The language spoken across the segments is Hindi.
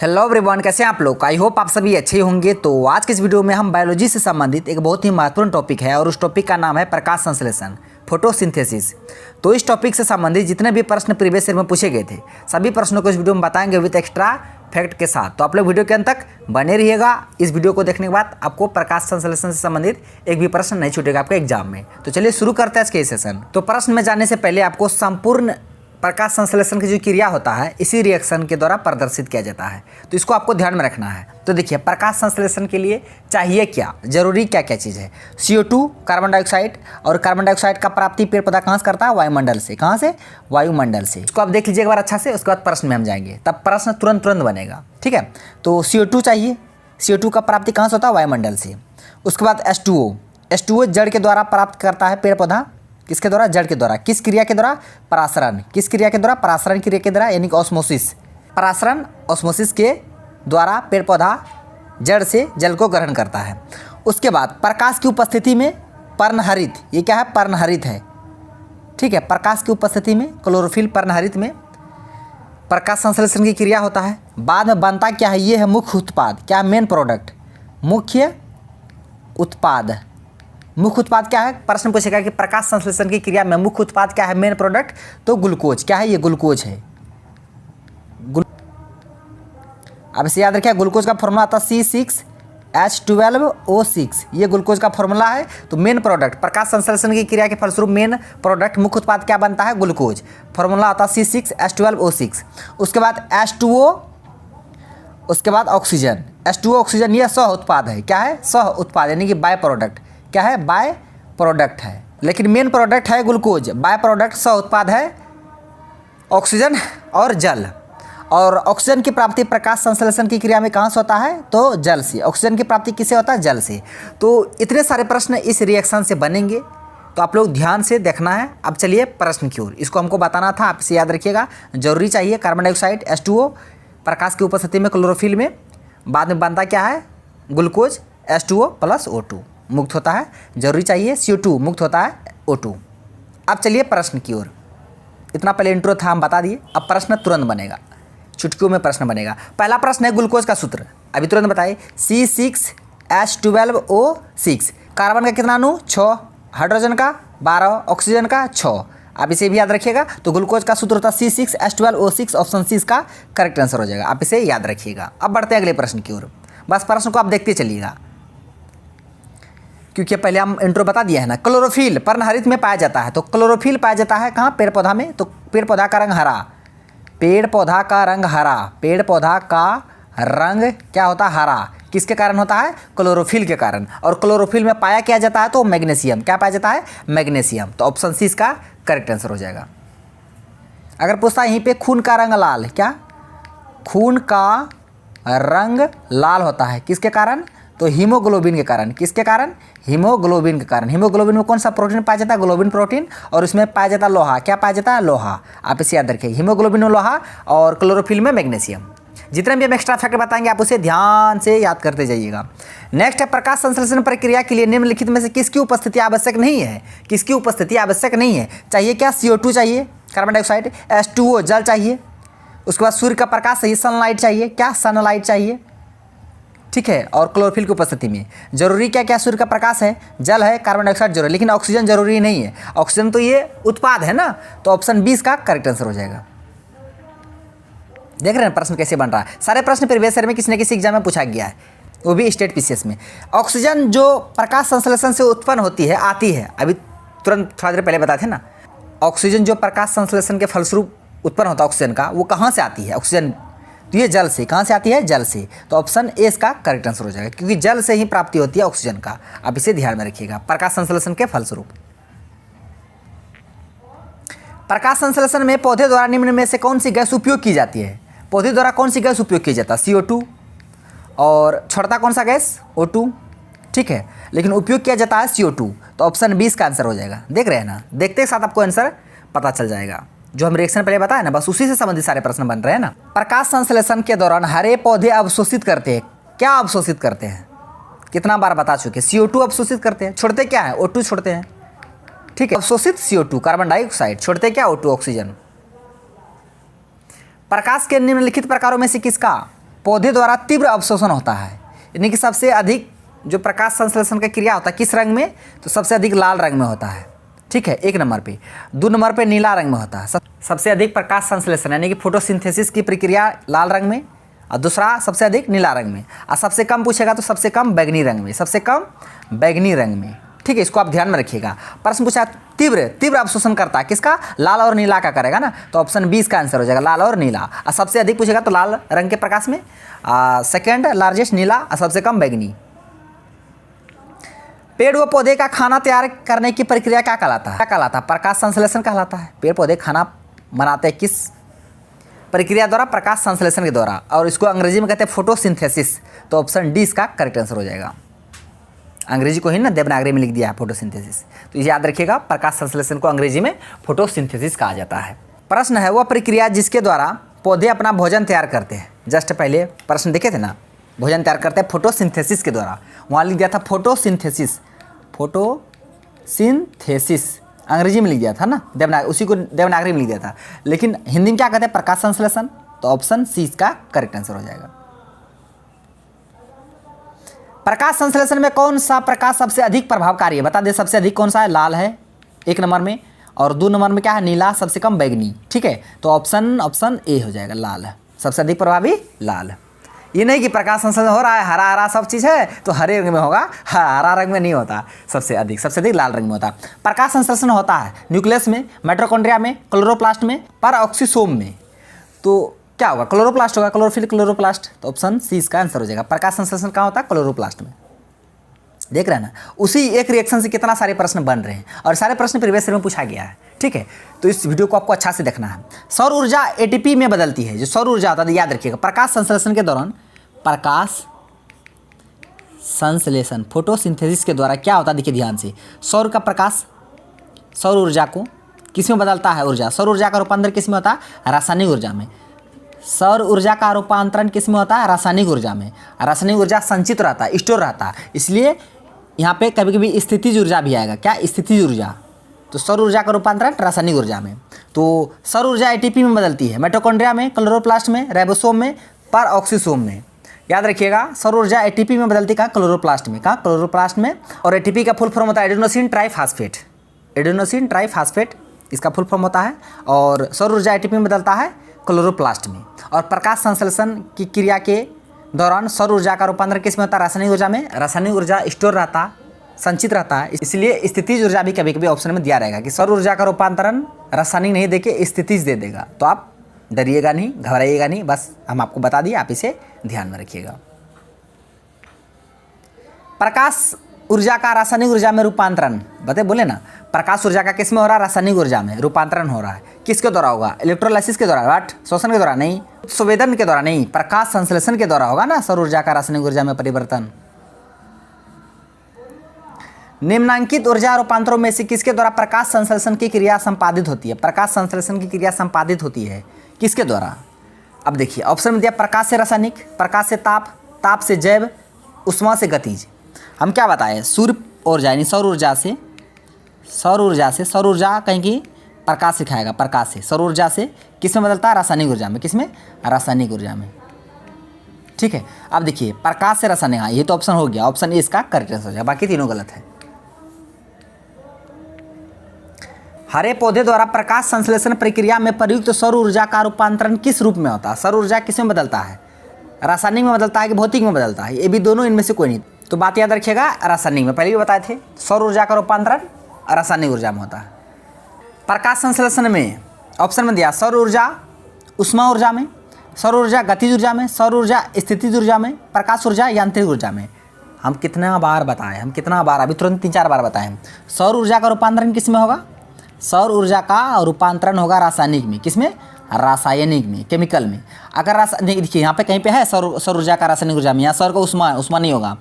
हेलो एवरीवन, कैसे हैं आप लोग। आई होप आप सभी अच्छे होंगे। तो आज के इस वीडियो में हम बायोलॉजी से संबंधित एक बहुत ही महत्वपूर्ण टॉपिक है और उस टॉपिक का नाम है प्रकाश संश्लेषण, फोटोसिंथेसिस। तो इस टॉपिक से संबंधित जितने भी प्रश्न प्रीवियस ईयर में पूछे गए थे सभी प्रश्नों को इस वीडियो में बताएंगे विद एक्स्ट्रा फैक्ट के साथ। तो आप लोग वीडियो के अंत तक बने रहिएगा। इस वीडियो को देखने के बाद आपको प्रकाश संश्लेषण से संबंधित एक भी प्रश्न नहीं छूटेगा आपके एग्जाम में। तो चलिए शुरू करते हैं आज के सेशन। तो प्रश्न में जाने से पहले आपको संपूर्ण प्रकाश संश्लेषण की जो क्रिया होता है इसी रिएक्शन के द्वारा प्रदर्शित किया जाता है, तो इसको आपको ध्यान में रखना है। तो देखिए, प्रकाश संश्लेषण के लिए चाहिए क्या, जरूरी क्या क्या चीज़ है। CO2 कार्बन डाइऑक्साइड, और कार्बन डाइऑक्साइड का प्राप्ति पेड़ पौधा कहाँ से करता है, वायुमंडल से। कहाँ से, वायुमंडल से। इसको आप देख लीजिए एक बार अच्छा से, उसके बाद प्रश्न में हम जाएंगे, तब प्रश्न तुरंत बनेगा। ठीक है, तो CO2 चाहिए, CO2 का प्राप्ति कहाँ से होता है, वायुमंडल से। उसके बाद H2O जड़ के द्वारा प्राप्त करता है पेड़ पौधा, किसके द्वारा, जड़ के द्वारा। किस क्रिया के द्वारा, परासरण। किस क्रिया के द्वारा, परासरण क्रिया के द्वारा, यानी कि ऑस्मोसिस। परासरण ऑस्मोसिस के द्वारा पेड़ पौधा जड़ से जल को ग्रहण करता है। उसके बाद प्रकाश की उपस्थिति में पर्णहरित, ये क्या है, पर्णहरित है। ठीक है, प्रकाश की उपस्थिति में क्लोरोफिल पर्णहरित में प्रकाश संश्लेषण की क्रिया होता है। बाद में बनता क्या है, ये है मुख्य उत्पाद। क्या, मेन प्रोडक्ट, मुख्य उत्पाद। मुख्य उत्पाद क्या है, प्रश्न पूछेगा कि प्रकाश संश्लेषण की क्रिया में मुख्य उत्पाद क्या है, मेन प्रोडक्ट। तो ग्लूकोज। क्या है, ये ग्लूकोज है। अब इसे याद रखिए, ग्लूकोज का फॉर्मूला आता है C6H12O6, ये ग्लूकोज का फॉर्मूला है। तो मेन प्रोडक्ट, प्रकाश संश्लेषण की क्रिया के फलस्वरूप मेन प्रोडक्ट, मुख्य उत्पाद क्या बनता है, ग्लूकोज। फॉर्मूला आता है C6H12O6। उसके बाद H2O, उसके बाद ऑक्सीजन। H2O ऑक्सीजन, ये सह उत्पाद है। क्या है, सह उत्पाद, यानी कि बाय प्रोडक्ट। क्या है, बाय प्रोडक्ट है, लेकिन मेन प्रोडक्ट है ग्लूकोज। बाय प्रोडक्ट सह उत्पाद है ऑक्सीजन और जल। और ऑक्सीजन की प्राप्ति प्रकाश संश्लेषण की क्रिया में कहाँ से होता है, तो जल से। ऑक्सीजन की प्राप्ति किससे होता है, जल से। तो इतने सारे प्रश्न इस रिएक्शन से बनेंगे, तो आप लोग ध्यान से देखना है। अब चलिए प्रश्न की ओर, इसको हमको बताना था, आप इसे याद रखिएगा, जरूरी चाहिए। कार्बन डाइऑक्साइड H2O प्रकाश की उपस्थिति में क्लोरोफिल में, बाद में बनता क्या है, ग्लूकोज H2O + O2 मुक्त होता है, जरूरी चाहिए। CO2 मुक्त होता है O2। अब चलिए प्रश्न की ओर। इतना पहले इंट्रो था, हम बता दिए। अब प्रश्न तुरंत बनेगा, चुटकियों में प्रश्न बनेगा। पहला प्रश्न है ग्लूकोज का सूत्र, अभी तुरंत बताइए। C6H12O6, कार्बन का कितना अणु, 6, हाइड्रोजन का 12, ऑक्सीजन का 6। आप इसे भी याद रखिएगा। तो ग्लूकोज का सूत्र होता है C6H12O6, ऑप्शन सी इसका करेक्ट आंसर हो जाएगा। आप इसे याद रखिएगा। अब बढ़ते हैं अगले प्रश्न की ओर, बस प्रश्न को आप देखते चलिएगा, क्योंकि पहले हम इंट्रो बता दिया है ना। क्लोरोफिल पर्णहरित में पाया जाता है, तो क्लोरोफिल पाया जाता है कहाँ, पेड़ पौधा में। तो पेड़ पौधा का रंग हरा, पेड़ पौधा का रंग हरा, पेड़ पौधा का रंग क्या होता है, हरा। किसके कारण होता है, क्लोरोफिल के कारण। और क्लोरोफिल में पाया क्या जाता है, तो मैग्नीशियम। क्या पाया जाता है, मैग्नीशियम। तो ऑप्शन सी इसका करेक्ट आंसर हो जाएगा। अगर पूछता है यहीं पे खून का रंग लाल, क्या, खून का रंग लाल होता है किसके कारण, तो हीमोग्लोबिन के कारण। किसके कारण, हीमोग्लोबिन के कारण। हीमोग्लोबिन में कौन सा प्रोटीन पाया जाता है, ग्लोबिन प्रोटीन, और इसमें पाया जाता है लोहा। क्या पाया जाता है, लोहा। आप इसे याद रखिए, हीमोग्लोबिन में लोहा और क्लोरोफिल में मैग्नीशियम। जितने भी हम एक्स्ट्रा फैक्ट बताएंगे आप उसे ध्यान से याद करते जाइएगा। नेक्स्ट है, प्रकाश संश्लेषण प्रक्रिया के लिए निम्नलिखित में से किसकी उपस्थिति आवश्यक नहीं है। किसकी उपस्थिति आवश्यक नहीं है, चाहिए क्या, CO2 चाहिए, कार्बन डाइऑक्साइड, H2O जल चाहिए, उसके बाद सूर्य का प्रकाश चाहिए, सनलाइट चाहिए। क्या, सनलाइट चाहिए। ठीक है, और क्लोरोफिल की उपस्थिति में जरूरी क्या क्या, सूर्य का प्रकाश है, जल है, कार्बन डाइऑक्साइड जरूरी, लेकिन ऑक्सीजन जरूरी नहीं है। ऑक्सीजन तो ये उत्पाद है ना, तो ऑप्शन बी इसका करेक्ट आंसर हो जाएगा। देख रहे हैं प्रश्न कैसे बन रहा है। सारे प्रश्न प्रीवियस ईयर में किसी न किसी एग्जाम में पूछा गया है, वो भी स्टेट PCS में। ऑक्सीजन जो प्रकाश संश्लेषण से उत्पन्न होती है, आती है, अभी तुरंत थोड़ा देर पहले बताते ना। ऑक्सीजन जो प्रकाश संश्लेषण के फलस्वरूप उत्पन्न होता है ऑक्सीजन का, वो कहाँ से आती है, ऑक्सीजन, तो ये जल से। कहाँ से आती है, जल से। तो ऑप्शन ए इसका करेक्ट आंसर हो जाएगा, क्योंकि जल से ही प्राप्ति होती है ऑक्सीजन का। आप इसे ध्यान में रखिएगा, प्रकाश संश्लेषण के फलस्वरूप। प्रकाश संश्लेषण में पौधे द्वारा निम्न में से कौन सी गैस उपयोग की जाती है, पौधे द्वारा कौन सी गैस उपयोग की जाता है, CO2, और छोड़ता कौन सा गैस, O2। ठीक है, लेकिन उपयोग किया जाता है CO2, तो ऑप्शन बी इसका आंसर हो जाएगा। देख रहे हैं ना, देखते के साथ आपको आंसर पता चल जाएगा। जो हम रिएक्शन पहले बताया ना, बस उसी से संबंधित सारे प्रश्न बन रहे हैं ना। प्रकाश संश्लेषण के दौरान हरे पौधे अवशोषित करते हैं, क्या अवशोषित करते हैं, कितना बार बता चुके, CO2 अवशोषित करते हैं, छोड़ते क्या है, O2 छोड़ते हैं। ठीक है, अवशोषित CO2 कार्बन डाइऑक्साइड, छोड़ते क्या, O2 ऑक्सीजन। प्रकाश के निम्नलिखित प्रकारों में से किसका पौधे द्वारा तीव्र अवशोषण होता है, यानी कि सबसे अधिक जो प्रकाश संश्लेषण का क्रिया होता है किस रंग में, तो सबसे अधिक लाल रंग में होता है। ठीक है, 1 नंबर पे। 2 नंबर पे नीला रंग में होता है। सबसे अधिक प्रकाश संश्लेषण यानी कि फोटोसिंथेसिस की प्रक्रिया लाल रंग में, और दूसरा सबसे अधिक नीला रंग में, और सबसे कम पूछेगा तो सबसे कम बैंगनी रंग में, सबसे कम बैंगनी रंग में। ठीक है, इसको आप ध्यान में रखिएगा। प्रश्न पूछा तीव्र अवशोषण करता है किसका, लाल और नीला का करेगा ना, तो ऑप्शन 20 का आंसर हो जाएगा, लाल और नीला। और सबसे अधिक पूछेगा तो लाल रंग के प्रकाश में, सेकेंड लार्जेस्ट नीला, और सबसे कम बैंगनी। पेड़ व पौधे का खाना तैयार करने की प्रक्रिया क्या कहलाता है, प्रकाश संश्लेषण कहलाता है। पेड़ पौधे खाना बनाते हैं किस प्रक्रिया द्वारा, प्रकाश संश्लेषण के द्वारा, और इसको अंग्रेजी में कहते हैं फोटोसिंथेसिस। तो ऑप्शन डी इसका करेक्ट आंसर हो जाएगा। अंग्रेजी को ही ना देवनागरी में लिख दिया है फोटोसिंथेसिस, तो याद रखिएगा प्रकाश संश्लेषण को अंग्रेजी में फोटोसिंथेसिस कहा जाता है। प्रश्न है वह प्रक्रिया जिसके द्वारा पौधे अपना भोजन तैयार करते हैं। जस्ट पहले प्रश्न देखे थे ना, भोजन तैयार करते हैं फोटोसिंथेसिस के द्वारा, वहाँ लिख दिया था फोटोसिंथेसिस अंग्रेजी में लिख दिया था ना, उसी को देवनागरी में लिख दिया था, लेकिन हिंदी में क्या कहते हैं, प्रकाश संश्लेषण। तो ऑप्शन सी इसका करेक्ट आंसर हो जाएगा। प्रकाश संश्लेषण में कौन सा प्रकाश सबसे अधिक प्रभावकारी है, बता दे सबसे अधिक कौन सा है, लाल है 1 नंबर में, और 2 नंबर में क्या है, नीला, सबसे कम बैंगनी। ठीक है, तो ऑप्शन ए हो जाएगा, लाल है सबसे अधिक प्रभावी, लाल। ये नहीं कि प्रकाश संश्लेषण हो रहा है, हरा हरा सब चीज़ है तो हरे रंग में होगा, हरा रंग में नहीं होता, सबसे अधिक लाल रंग में होता। प्रकाश संश्लेषण होता है न्यूक्लियस में, माइटोकॉन्ड्रिया में, क्लोरोप्लास्ट में, परऑक्सीसोम में। तो क्या होगा, क्लोरोप्लास्ट होगा, क्लोरोफिल क्लोरोप्लास्ट। तो ऑप्शन सी इसका आंसर हो जाएगा। प्रकाश संश्लेषण कहाँ होता है, क्लोरोप्लास्ट में। देख रहे हैं ना, उसी एक रिएक्शन से कितना सारे प्रश्न बन रहे हैं, और सारे प्रश्न प्रीवियस ईयर में पूछा गया है। ठीक है, तो इस वीडियो को आपको अच्छा से देखना है। सौर ऊर्जा एटीपी में बदलती है, जो सौर ऊर्जा होता है याद रखिएगा, प्रकाश संश्लेषण के दौरान, प्रकाश संश्लेषण फोटोसिंथेसिस के द्वारा क्या होता है, देखिए ध्यान से, सौर का प्रकाश सौर ऊर्जा को किस में बदलता है, ऊर्जा, सौर ऊर्जा का रूपांतरण किस में होता है, रासायनिक ऊर्जा में। सौर ऊर्जा का रूपांतरण किस में होता है, रासायनिक ऊर्जा में। रासायनिक ऊर्जा संचित रहता है, स्टोर रहता है, इसलिए यहाँ पे कभी कभी स्थितिज ऊर्जा भी आएगा। क्या, स्थितिज ऊर्जा। तो सौर ऊर्जा का रूपांतरण रासायनिक ऊर्जा में। तो सौर ऊर्जा एटीपी में बदलती है, माइटोकॉन्ड्रिया में, क्लोरोप्लास्ट में, राइबोसोम में, परऑक्सीसोम में। याद रखिएगा, सौर ऊर्जा एटीपी में बदलती कहाँ, क्लोरोप्लास्ट में। कहाँ, क्लोरोप्लास्ट में। और एटीपी का फुल फॉर्म होता है एडेनोसिन ट्राइफॉस्फेट, एडेनोसिन ट्राइफॉस्फेट इसका फुल फॉर्म होता है। और सौर ऊर्जा एटीपी में बदलता है क्लोरोप्लास्ट में। और प्रकाश संश्लेषण की क्रिया के दौरान सौर ऊर्जा का रूपांतरण किस में होता है, रासायनिक ऊर्जा में। रासायनिक ऊर्जा स्टोर रहता, संचित रहता है, इसलिए स्थितिज ऊर्जा भी कभी कभी ऑप्शन में दिया रहेगा कि सौर ऊर्जा का रूपांतरण रासायनिक नहीं देके स्थितिज दे देगा। तो आप डरिएगा नहीं, घबराइएगा नहीं, बस हम आपको बता दिए, आप इसे ध्यान में रखिएगा। प्रकाश ऊर्जा का रासायनिक ऊर्जा में रूपांतरण बोले ना, प्रकाश ऊर्जा का किस में हो रहा है, रासायनिक ऊर्जा में रूपांतरण हो रहा है। किसके द्वारा होगा, इलेक्ट्रोलाइसिस के द्वारा, शोषण के द्वारा नहीं, संवेदन के द्वारा नहीं, प्रकाश संश्लेषण के द्वारा होगा ना सौर ऊर्जा का रासायनिक ऊर्जा में परिवर्तन। निम्नांकित ऊर्जा रूपांतरों में से किसके द्वारा प्रकाश संश्लेषण की क्रिया संपादित होती है, प्रकाश संश्लेषण की क्रिया संपादित होती है किसके द्वारा। अब देखिए ऑप्शन में दिया, प्रकाश से रासायनिक, प्रकाश से ताप, ताप से जैव, उष्मा से गतिज। हम क्या बताएं, सूर्य ऊर्जा यानी सौर ऊर्जा से, सौर ऊर्जा कहीं की प्रकाश सिखाएगा, प्रकाश से, सौर ऊर्जा से किस में बदलता है, रासायनिक ऊर्जा में। किस में, रासायनिक ऊर्जा में। ठीक है, अब देखिए प्रकाश से रासायनिक, हाँ ये तो ऑप्शन हो गया, ऑप्शन ए इसका करेक्ट आंसर हो जाएगा, बाकी तीनों गलत है। हरे पौधे द्वारा प्रकाश संश्लेषण प्रक्रिया में प्रयुक्त सौर ऊर्जा का रूपांतरण किस रूप में होता है, सौर ऊर्जा किस में बदलता है, रासायनिक में बदलता है कि भौतिक में बदलता है, ये भी दोनों इनमें से कोई नहीं। तो बात याद रखिएगा, रासायनिक में, पहले भी बताए थे, सौर ऊर्जा का रूपांतरण रासायनिक ऊर्जा में होता है। प्रकाश संश्लेषण में ऑप्शन में दिया, सौर ऊर्जा उष्मा ऊर्जा में, सौर ऊर्जा गतिज ऊर्जा में, सौर ऊर्जा स्थितिज ऊर्जा में, प्रकाश ऊर्जा यांत्रिक ऊर्जा में। हम कितना बार बताएं, अभी तुरंत 3-4 बार बताएं। सौर ऊर्जा का रूपांतरण किस में होगा, सौर ऊर्जा का रूपांतरण होगा रासायनिक में। किस में, रासायनिक में, केमिकल में। अगर रासायनिक, देखिए यहाँ पे कहीं पे है सौर ऊर्जा का रासायनिक ऊर्जा में, यहाँ सौर का उष्मा नहीं होगा,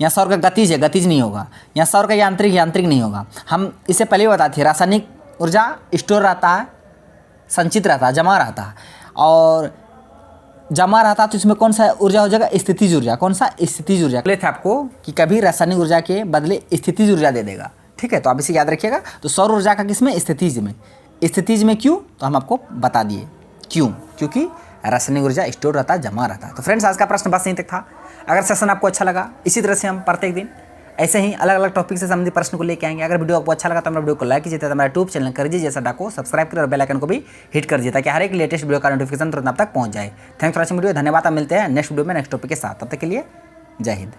यहाँ सौर का गतिज है, गतिज नहीं होगा, यहाँ सौर का यांत्रिक नहीं होगा। हम इसे पहले ही बताते थे, रासायनिक ऊर्जा स्टोर रहता है, संचित रहता है, जमा रहता है, और जमा रहता है तो इसमें कौन सा ऊर्जा हो जाएगा, स्थितिज ऊर्जा। कौन सा, स्थितिज ऊर्जा। बोले थे आपको कि कभी रासायनिक ऊर्जा के बदले स्थितिज ऊर्जा दे देगा। ठीक है, तो आप इसे याद रखिएगा। तो सौर ऊर्जा का किस में, स्थितिज में। स्थितिज में क्यों, तो हम आपको बता दिए क्यों, क्योंकि रासायनिक ऊर्जा स्टोर रहता है, जमा रहता है। तो फ्रेंड्स आज का प्रश्न बस यहीं तक था। अगर सेशन आपको अच्छा लगा, इसी तरह से हम प्रत्येक दिन ऐसे ही अलग अलग टॉपिक से संबंधित प्रश्न को लेके आएंगे। अगर वीडियो आपको अच्छा लगा तो हमारे वीडियो को लाइक कीजिए, तो हमारा यूट्यूब चैनल कर दीजिए जैसा डाको सब्सक्राइब करें और बेल आइकन को भी हिट कर दीजिए, ताकि हर एक लेटेस्ट वीडियो का नोटिफिकेशन तुरंत आप तक पहुंच जाए। Thanks for watching video. धन्यवाद। आप मिलते हैं नेक्स्ट वीडियो में नेक्स्ट टॉपिक के साथ। तब तक के लिए जय हिंद।